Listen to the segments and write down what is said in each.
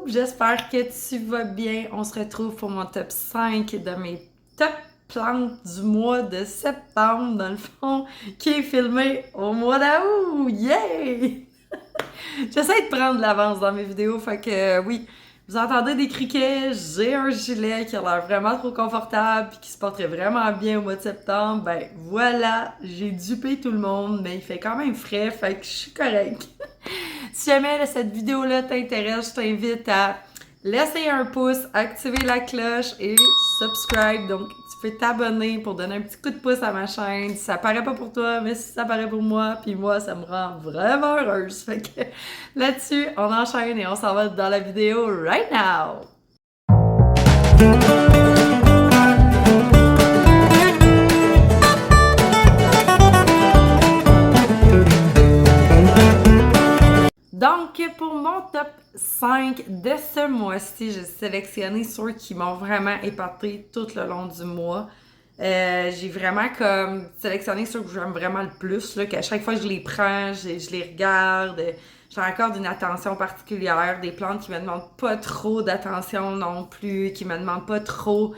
J'espère que tu vas bien. On se retrouve pour mon top 5 de mes top plantes du mois de septembre, dans le fond, qui est filmé au mois d'août. Yeah! J'essaie de prendre de l'avance dans mes vidéos, fait que oui, vous entendez des criquets, j'ai un gilet qui a l'air vraiment trop confortable puis qui se porterait vraiment bien au mois de septembre. Ben voilà, j'ai dupé tout le monde, mais il fait quand même frais, fait que je suis correcte. Si jamais cette vidéo-là t'intéresse, je t'invite à laisser un pouce, activer la cloche et subscribe. Donc, tu peux t'abonner pour donner un petit coup de pouce à ma chaîne. Ça paraît pas pour toi, mais si ça paraît pour moi, puis moi, ça me rend vraiment heureuse. Fait que là-dessus, on enchaîne et on s'en va dans la vidéo right now! Donc, pour mon top 5 de ce mois-ci, j'ai sélectionné ceux qui m'ont vraiment épaté tout le long du mois. J'ai vraiment comme sélectionné ceux que j'aime vraiment le plus, là, qu'à chaque fois que je les prends, je les regarde. J'ai encore une attention particulière, des plantes qui me demandent pas trop d'attention non plus, qui me demandent pas trop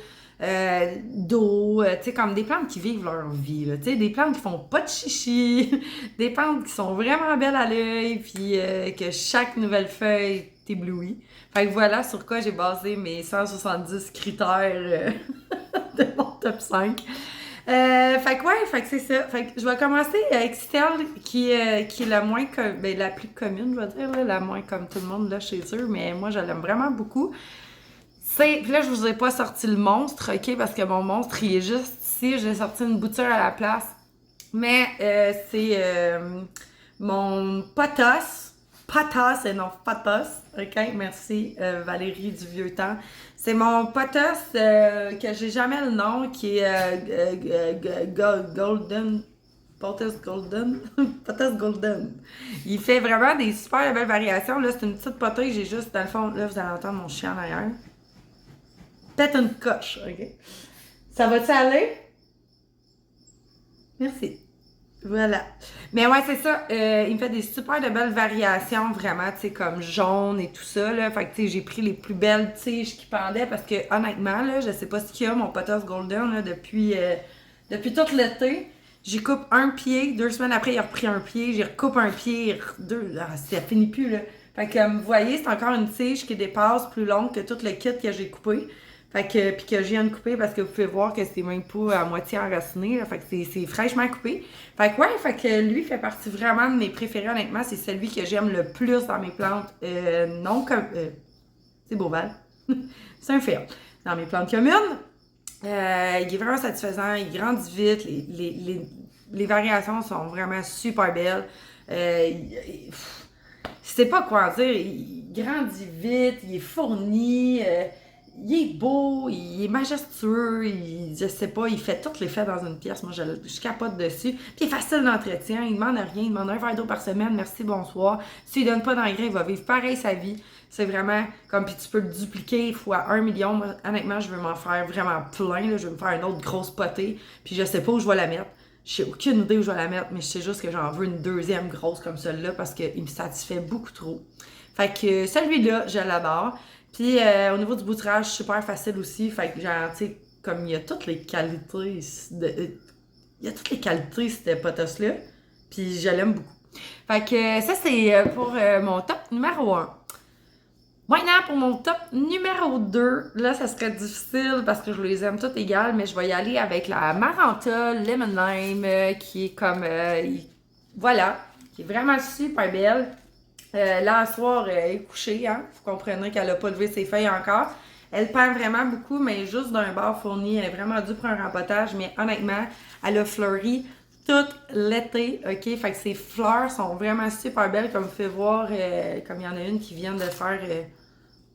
d'eau, tu sais, comme des plantes qui vivent leur vie, tu sais, des plantes qui font pas de chichi, des plantes qui sont vraiment belles à l'œil, puis que chaque nouvelle feuille t'éblouit. Fait que voilà sur quoi j'ai basé mes 170 critères de mon top 5. Fait que c'est ça. Fait que je vais commencer avec celle qui est la moins ben, la plus commune, je vais dire, là, la moins comme tout le monde là chez eux, mais moi je l'aime vraiment beaucoup. Puis là, je vous ai pas sorti le monstre, ok, parce que mon monstre, il est juste ici. J'ai sorti une bouture à la place. Mais c'est mon potos. Potos et non potos. Ok, merci Valérie du vieux temps. C'est mon potos que j'ai jamais le nom, qui est Golden. Potos Golden. Potos Golden. Il fait vraiment des super belles variations. Là, c'est une petite potée. J'ai juste, dans le fond, là, vous allez entendre mon chien en arrière. Peut-être une coche, ok? Ça va-tu aller? Merci. Voilà. Mais ouais, c'est ça. Il me fait des super de belles variations, vraiment, tu sais, comme jaune et tout ça, là. Fait que, tu sais, j'ai pris les plus belles tiges qui pendaient parce que, honnêtement, là, je sais pas ce qu'il y a, mon potos golden, là, depuis tout l'été. J'y coupe un pied, 2 semaines après, il a repris un pied, j'y recoupe un pied, deux, ça finit plus, là. Fait que, vous voyez, c'est encore une tige qui dépasse plus longue que tout le kit que j'ai coupé. Fait que, puis que je viens de couper parce que vous pouvez voir que c'est même pas à moitié enraciné, là. Fait que c'est fraîchement coupé. Fait que ouais, fait que lui fait partie vraiment de mes préférés, honnêtement. C'est celui que j'aime le plus dans mes plantes. Non comme. C'est Beauval. C'est un fait. Dans mes plantes communes. Il est vraiment satisfaisant, il grandit vite, les variations sont vraiment super belles. Je sais pas quoi en dire, il grandit vite, il est fourni, il est beau, il est majestueux, je sais pas, il fait tout l'effet dans une pièce. Moi, je capote dessus. Puis il est facile d'entretien, il demande rien, il demande un verre d'eau par semaine, merci, bonsoir. S'il donne pas d'engrais, il va vivre pareil sa vie. C'est vraiment comme, puis tu peux le dupliquer fois 1 million. Moi, honnêtement, je veux m'en faire vraiment plein, là. Je veux me faire une autre grosse potée, puis je sais pas où je vais la mettre. J'ai aucune idée où je vais la mettre, mais je sais juste que j'en veux une deuxième grosse comme celle-là parce qu'il me satisfait beaucoup trop. Fait que celui-là, je l'adore. Puis au niveau du bouturage, super facile aussi. Fait que genre, tu sais, comme il y a toutes les qualités il y a toutes les qualités, cette potos-là. Puis je l'aime beaucoup. Fait que ça, c'est pour mon top numéro 1. Maintenant, pour mon top numéro 2, là, ça serait difficile parce que je les aime toutes égales, mais je vais y aller avec la Maranta Lemon Lime, qui est comme, voilà, qui est vraiment super belle. Là, ce soir, elle est couchée, hein. Vous comprenez qu'elle n'a pas levé ses feuilles encore. Elle perd vraiment beaucoup, mais juste d'un bord fourni. Elle est vraiment due pour un rempotage, mais honnêtement, elle a fleuri tout l'été, ok? Fait que ses fleurs sont vraiment super belles, comme vous pouvez voir, comme il y en a une qui vient de faire,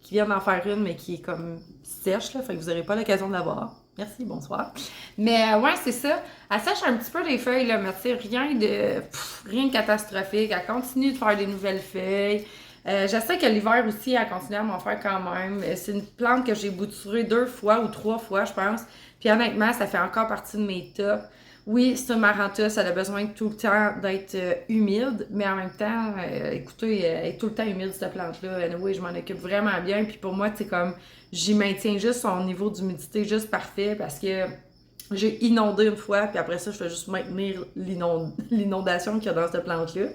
qui vient d'en faire une, mais qui est comme sèche, là. Fait que vous n'aurez pas l'occasion de la voir. Merci, bonsoir. Mais ouais, c'est ça. Elle sèche un petit peu les feuilles, là, mais tu sais, rien de catastrophique. Elle continue de faire des nouvelles feuilles. Je sais que l'hiver aussi, elle continue à m'en faire quand même. C'est une plante que j'ai bouturée 2 fois ou 3 fois, je pense. Puis honnêtement, ça fait encore partie de mes tops. Oui, c'est un maranta, ça a besoin tout le temps d'être humide, mais en même temps, écoutez, elle est tout le temps humide, cette plante-là. Anyway, je m'en occupe vraiment bien. Puis pour moi, c'est comme, j'y maintiens juste son niveau d'humidité juste parfait parce que j'ai inondé une fois, puis après ça, je fais juste maintenir l'inondation qu'il y a dans cette plante-là.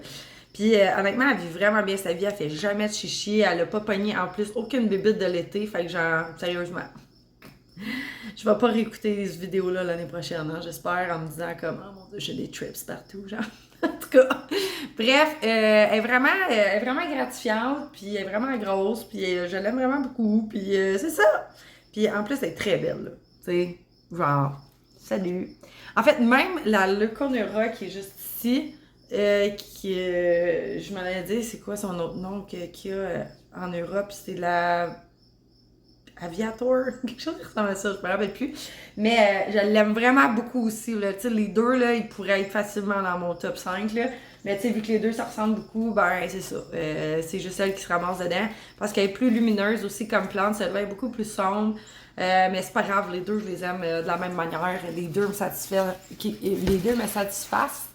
Puis honnêtement, elle vit vraiment bien sa vie, elle fait jamais de chichi, elle a pas pogné en plus aucune bébite de l'été, fait que genre, sérieusement, je vais pas réécouter ces vidéos-là l'année prochaine, hein, j'espère, en me disant comme, oh mon dieu, j'ai des trips partout, genre. En tout cas, bref, elle est vraiment gratifiante, puis elle est vraiment grosse, puis je l'aime vraiment beaucoup, puis c'est ça. Puis en plus, elle est très belle, là. Tu sais, genre, salut. En fait, même la Leuconura qui est juste ici, je m'en avais dit, c'est quoi son autre nom qu'il y a en Europe, c'est la Aviator, quelque chose qui ressemble à ça, je me rappelle plus. Mais je l'aime vraiment beaucoup aussi. Là. Les deux, là, ils pourraient être facilement dans mon top 5. Là. Mais vu que les deux, ça ressemble beaucoup, ben c'est ça. C'est juste elle qui se ramasse dedans. Parce qu'elle est plus lumineuse aussi comme plante. Celle-là est beaucoup plus sombre. Mais c'est pas grave, les deux, je les aime de la même manière. Les deux me satisfassent. Les deux me satisfassent.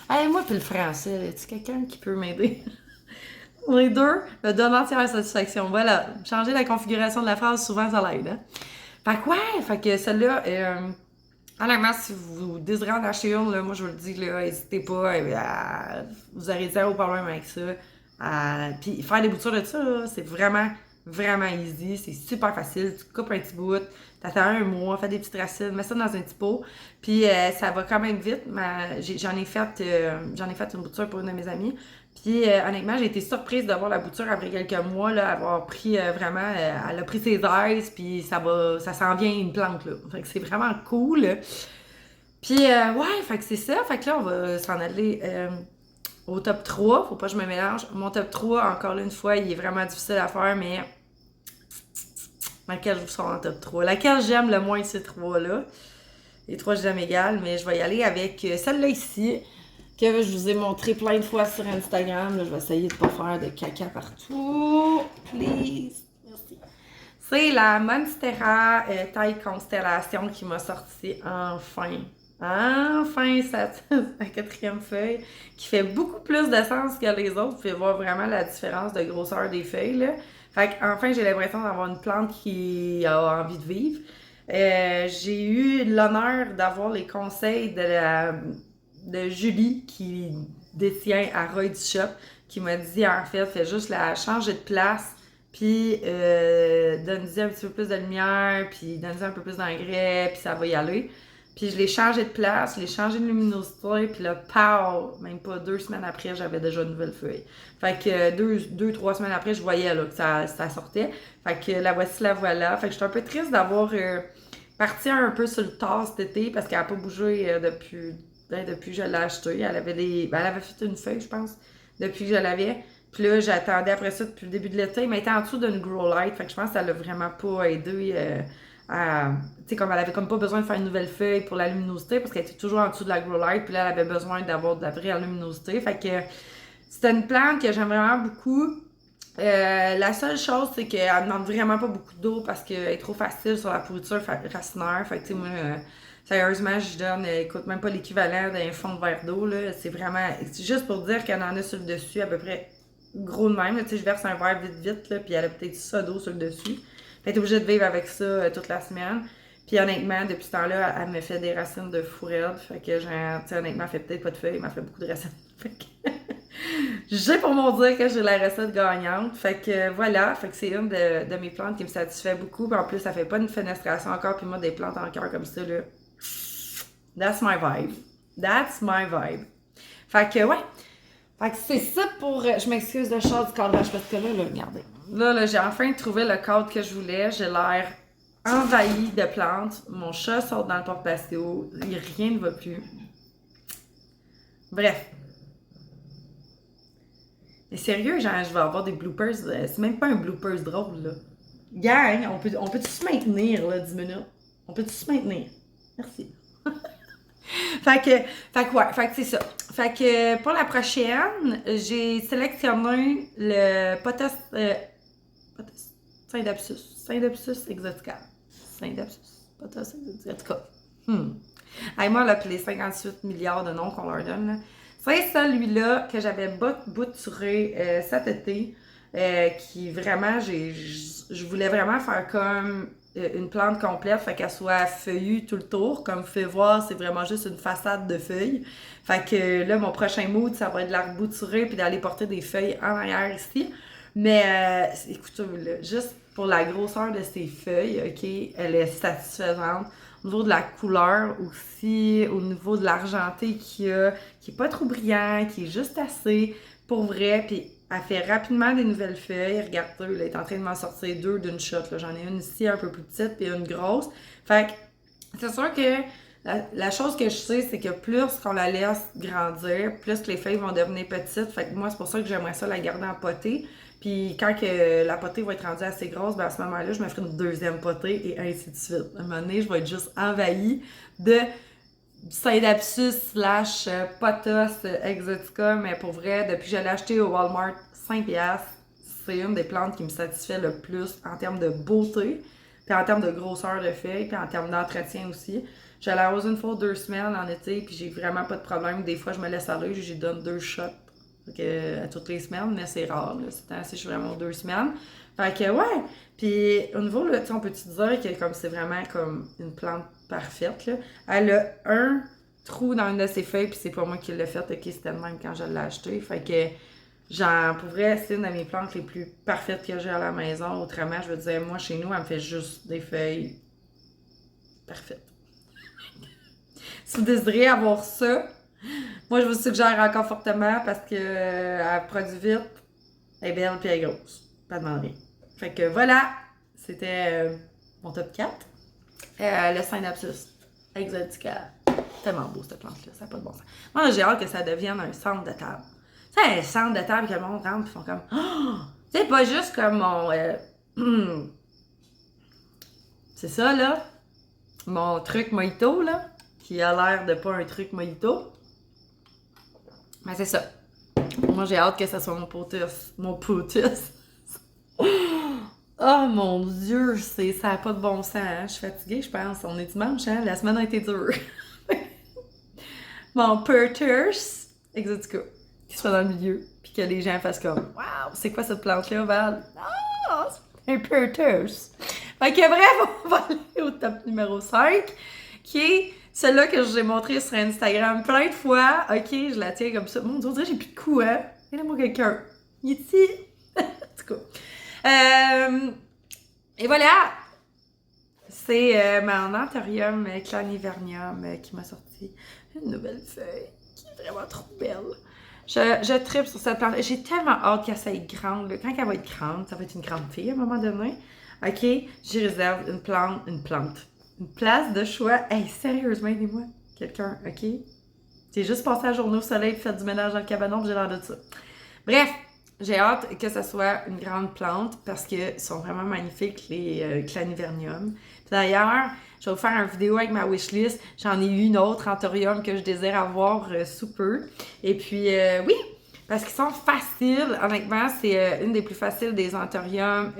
Hey, moi, puis le français, y a-tu quelqu'un qui peut m'aider? Les deux me donnent entière satisfaction. Voilà. Changer la configuration de la phrase, souvent, ça l'aide. Hein? Fait que ouais, fait que celle-là, honnêtement, si vous désirez en acheter une, là, moi, je vous le dis, là, n'hésitez pas vous aurez zéro problème avec ça. Puis faire des boutures de ça, là, c'est vraiment, vraiment easy. C'est super facile. Tu coupes un petit bout, t'attends un mois, fais des petites racines, mets ça dans un petit pot. Puis ça va quand même vite. J'en ai fait une bouture pour une de mes amies. Puis honnêtement, j'ai été surprise d'avoir la bouture après quelques mois, là, avoir pris vraiment, elle a pris ses aises, puis ça s'en vient une plante, là. Fait que c'est vraiment cool. Puis ouais, fait que c'est ça. Fait que là, on va s'en aller au top 3. Faut pas que je me mélange. Mon top 3, encore là, une fois, il est vraiment difficile à faire, mais laquelle je vous sors en top 3? Laquelle j'aime le moins de ces trois-là? Les trois, je les aime égales, mais je vais y aller avec celle-là ici, que je vous ai montré plein de fois sur Instagram. Là, je vais essayer de ne pas faire de caca partout. Please. Merci. C'est la Monstera taille constellation qui m'a sorti enfin. Enfin, sa quatrième feuille, qui fait beaucoup plus de sens que les autres. Vous pouvez voir vraiment la différence de grosseur des feuilles. Là. Fait qu'enfin, j'ai l'impression d'avoir une plante qui a envie de vivre. J'ai eu l'honneur d'avoir les conseils de Julie qui détient à Roy du Shop, qui m'a dit en fait, fais juste la changer de place, puis donne-y un petit peu plus de lumière, puis donne-y un peu plus d'engrais, puis ça va y aller. Puis je l'ai changé de place, je l'ai changé de luminosité, puis là, pow! Même pas 2 semaines après, j'avais déjà une nouvelle feuille. Fait que 3 semaines après, je voyais là, que ça sortait. Fait que la voici, la voilà. Fait que j'étais un peu triste d'avoir parti un peu sur le tard cet été, parce qu'elle n'a pas bougé depuis que je l'ai acheté. Elle avait fait une feuille, je pense, depuis que je l'avais. Puis là, j'attendais après ça depuis le début de l'été. Mais elle était en dessous d'une grow light. Fait que je pense que ça l'a vraiment pas aidé tu sais, comme elle avait comme pas besoin de faire une nouvelle feuille pour la luminosité parce qu'elle était toujours en dessous de la grow light. Puis là, elle avait besoin d'avoir de la vraie luminosité. Fait que c'était une plante que j'aime vraiment beaucoup. La seule chose, c'est qu'elle demande vraiment pas beaucoup d'eau parce qu'elle est trop facile sur la pourriture racinaire. Fait que, tu sais, moi, sérieusement, je donne, écoute, même pas l'équivalent d'un fond de verre d'eau, là. C'est vraiment, c'est juste pour dire qu'elle en a sur le dessus, à peu près gros de même, tu sais, je verse un verre vite, là, puis elle a peut-être ça d'eau sur le dessus. Fait que t'es obligée de vivre avec ça toute la semaine. Puis honnêtement, depuis ce temps-là, elle me fait des racines de fou raide. Fait que, genre, tu sais, honnêtement, elle fait peut-être pas de feuilles, mais elle fait beaucoup de racines. Fait que j'ai pour mon dire que j'ai la recette gagnante. Fait que voilà, fait que c'est une de mes plantes qui me satisfait beaucoup. Puis en plus, ça fait pas une fenestration encore. Puis moi, des plantes en cœur comme ça, là, that's my vibe. That's my vibe. Fait que ouais. Fait que c'est ça pour... je m'excuse de chat du cadrage parce que là, regardez. Là, j'ai enfin trouvé le cadre que je voulais. J'ai l'air envahi de plantes. Mon chat sort dans le porte-patio. Rien ne va plus. Bref. Mais sérieux, genre, je vais avoir des bloopers. C'est même pas un bloopers drôle, là. Gang, on peut se maintenir, là, 10 minutes? On peut se maintenir? Merci. Fait que c'est ça. Fait que pour la prochaine, j'ai sélectionné le potos Syndapsus exotica. Syndapsus, potos exotica. En tout cas, Hey, moi, là, puis les 58 milliards de noms qu'on leur donne, là, c'est celui-là que j'avais bouturé cet été, qui vraiment, je voulais vraiment faire comme une plante complète, fait qu'elle soit feuillue tout le tour. Comme vous pouvez voir, c'est vraiment juste une façade de feuilles. Fait que là, mon prochain mood, ça va être de la rebouturer puis d'aller porter des feuilles en arrière ici. Mais écoutez, là, juste pour la grosseur de ces feuilles, ok, elle est satisfaisante. Au niveau de la couleur aussi, au niveau de l'argenté qu'il y a, qui est pas trop brillant, qui est juste assez pour vrai, puis elle fait rapidement des nouvelles feuilles. Regardez, elle est en train de m'en sortir deux d'une shot. J'en ai une ici un peu plus petite, puis une grosse. Fait que c'est sûr que la chose que je sais, c'est que plus qu'on la laisse grandir, plus que les feuilles vont devenir petites. Fait que moi, c'est pour ça que j'aimerais ça la garder en potée. Puis quand que la potée va être rendue assez grosse, ben à ce moment-là, je me ferai une deuxième potée et ainsi de suite. À un moment donné, je vais être juste envahie de Synapsus slash Potos Exotica, mais pour vrai, depuis que je l'ai acheté au Walmart 5$, c'est une des plantes qui me satisfait le plus en termes de beauté, puis en termes de grosseur de feuilles, puis en termes d'entretien aussi. Je l'arrose une fois 2 semaines en été, puis j'ai vraiment pas de problème. Des fois, je me laisse aller, j'y donne 2 shots à toutes les semaines, mais c'est rare. Là. C'est assez, je suis vraiment 2 semaines. Fait que ouais. Puis au niveau, là, on peut-tu dire que comme c'est vraiment comme une plante parfaite, là, elle a un trou dans une de ses feuilles, puis c'est pas moi qui l'ai fait, ok, c'était le même quand je l'ai acheté. Fait que genre, pour vrai, c'est une de mes plantes les plus parfaites que j'ai à la maison. Autrement, je veux dire, moi, chez nous, elle me fait juste des feuilles parfaites. Si vous désirez avoir ça, moi, je vous suggère encore fortement parce que elle produit vite, elle est belle puis elle est grosse. Pas de demander. Fait que voilà, c'était mon top 4. Le Synapsus Exotica. Tellement beau cette plante-là, ça n'a pas de bon sens. Moi, j'ai hâte que ça devienne un centre de table. Tu sais, un centre de table que le monde rentre et font comme oh! Tu sais, pas juste comme mon. C'est ça, là. Mon truc mojito, là. Qui a l'air de pas un truc mojito. Mais c'est ça. Moi, j'ai hâte que ça soit mon potus. Mon potus. Oh mon Dieu, ça n'a pas de bon sens. Hein? Je suis fatiguée, je pense. On est dimanche, hein? La semaine a été dure. Mon potus exotica. Qui soit dans le milieu. Puis que les gens fassent comme waouh, c'est quoi cette plante-là, Val? Ah, c'est un potus. Fait que bref, on va aller au top numéro 5, qui est celle-là que je vous ai montré sur Instagram plein de fois. Ok, je la tiens comme ça. Mon Dieu, on dirait que j'ai plus de coups, hein? Aidez-moi quelqu'un. Il est ici. En tout cas. Et voilà! C'est mon Anthurium clanivernium qui m'a sorti une nouvelle feuille qui est vraiment trop belle. Je tripe sur cette plante. J'ai tellement hâte qu'elle soit grande. Quand elle va être grande, ça va être une grande fille à un moment donné. Ok, j'y réserve une place de choix. Hey, sérieusement, aidez-moi, quelqu'un, ok? J'ai juste passé la journée au soleil et fait du ménage dans le cabanon, puis j'ai l'air de ça. Bref, j'ai hâte que ça soit une grande plante parce qu'ils sont vraiment magnifiques, les clanivernium. D'ailleurs, je vais vous faire une vidéo avec ma wishlist. J'en ai eu une autre, Anthurium, que je désire avoir sous peu. Et puis, oui, parce qu'ils sont faciles. Honnêtement, c'est une des plus faciles des Anthurium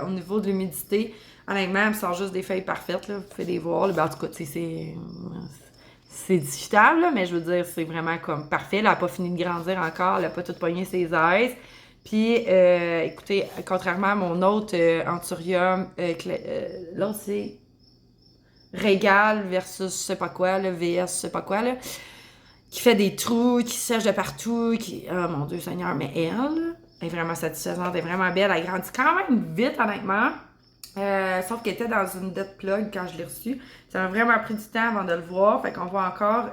au niveau de l'humidité. Honnêtement, elles sont juste des feuilles parfaites, là. Vous pouvez les voir. Ben, en tout cas, c'est discutable, là, mais je veux dire, c'est vraiment comme parfait. Elle n'a pas fini de grandir encore. Elle n'a pas tout pogné ses aises. Puis, écoutez, contrairement à mon autre Anthurium, l'autre, c'est Régal versus je sais pas quoi, le VS, je sais pas quoi, là, qui fait des trous, qui sèche de partout, qui... Oh mon Dieu Seigneur, mais elle est vraiment satisfaisante, elle est vraiment belle, elle grandit quand même vite, honnêtement. Sauf qu'elle était dans une dead plug quand je l'ai reçue. Ça m'a vraiment pris du temps avant de le voir. Fait qu'on voit encore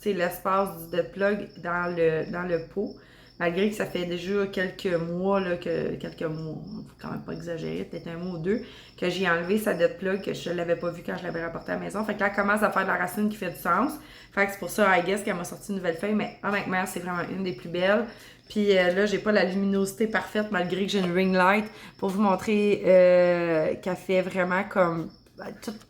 l'espace du dead plug dans le pot. Malgré que ça fait déjà quelques mois, faut quand même pas exagérer, peut-être un mois ou deux, que j'ai enlevé sa dead plug, que je l'avais pas vue quand je l'avais rapportée à la maison. Fait que là, elle commence à faire de la racine qui fait du sens. Fait que c'est pour ça, I guess, qu'elle m'a sorti une nouvelle feuille. Mais honnêtement, c'est vraiment une des plus belles. Puis là, j'ai pas la luminosité parfaite malgré que j'ai une ring light pour vous montrer qu'elle fait vraiment comme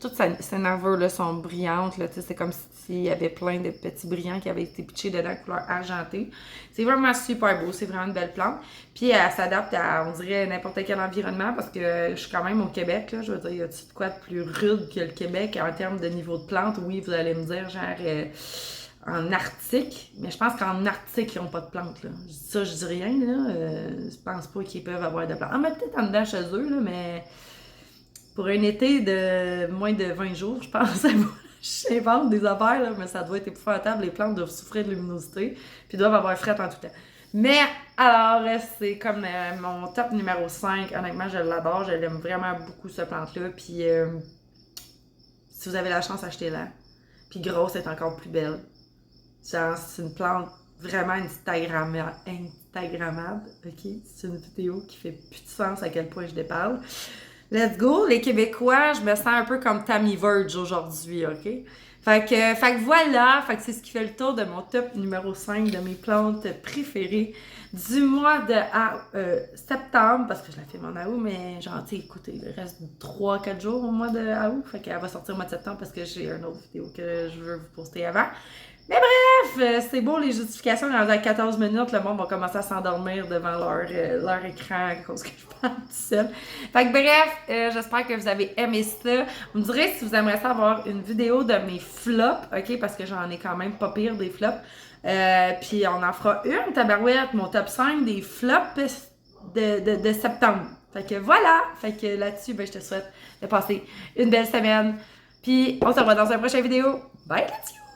Toutes ces nerveux là sont brillantes, là, c'est comme s'il y avait plein de petits brillants qui avaient été pitchés dedans, couleur argentée. C'est vraiment super beau, c'est vraiment une belle plante. Puis elle s'adapte à, on dirait, n'importe quel environnement, parce que je suis quand même au Québec, là, je veux dire, y a-tu de quoi de plus rude que le Québec en termes de niveau de plantes? Oui, vous allez me dire, genre, en Arctique, mais je pense qu'en Arctique, ils n'ont pas de plantes, là. Je dis ça, je dis rien, là, je pense pas qu'ils peuvent avoir de plantes. Ah, mais peut-être en dedans chez eux, là, mais... Pour un été de moins de 20 jours, je pense, j'invente des affaires, là, mais ça doit être épouvantable. Les plantes doivent souffrir de luminosité, puis doivent avoir fret en tout temps. Mais, alors, c'est comme mon top numéro 5. Honnêtement, je l'adore. Je l'aime vraiment beaucoup, cette plante-là. Puis, si vous avez la chance, achetez-la. Puis, grosse, elle est encore plus belle. Genre, c'est une plante vraiment Instagrammable. OK? C'est une vidéo qui fait plus de sens à quel point je déparle. Let's go, les Québécois, je me sens un peu comme Tammy Verge aujourd'hui, OK? Fait que voilà, fait que c'est ce qui fait le tour de mon top numéro 5 de mes plantes préférées du mois de septembre, parce que je la filme en août, mais genre, tu sais, écoutez, il reste 3-4 jours au mois de août, fait qu'elle va sortir au mois de septembre parce que j'ai une autre vidéo que je veux vous poster avant. Mais bref, c'est beau les justifications, à 14 minutes, le monde va commencer à s'endormir devant leur écran à cause que je parle tout seul. Fait que bref, j'espère que vous avez aimé ça. Vous me direz si vous aimeriez ça avoir une vidéo de mes flops, ok? Parce que j'en ai quand même pas pire des flops. Puis on en fera une, tabarouette, mon top 5 des flops de septembre. Fait que voilà! Fait que là-dessus, ben, je te souhaite de passer une belle semaine. Puis on se revoit dans une prochaine vidéo. Bye, let's go!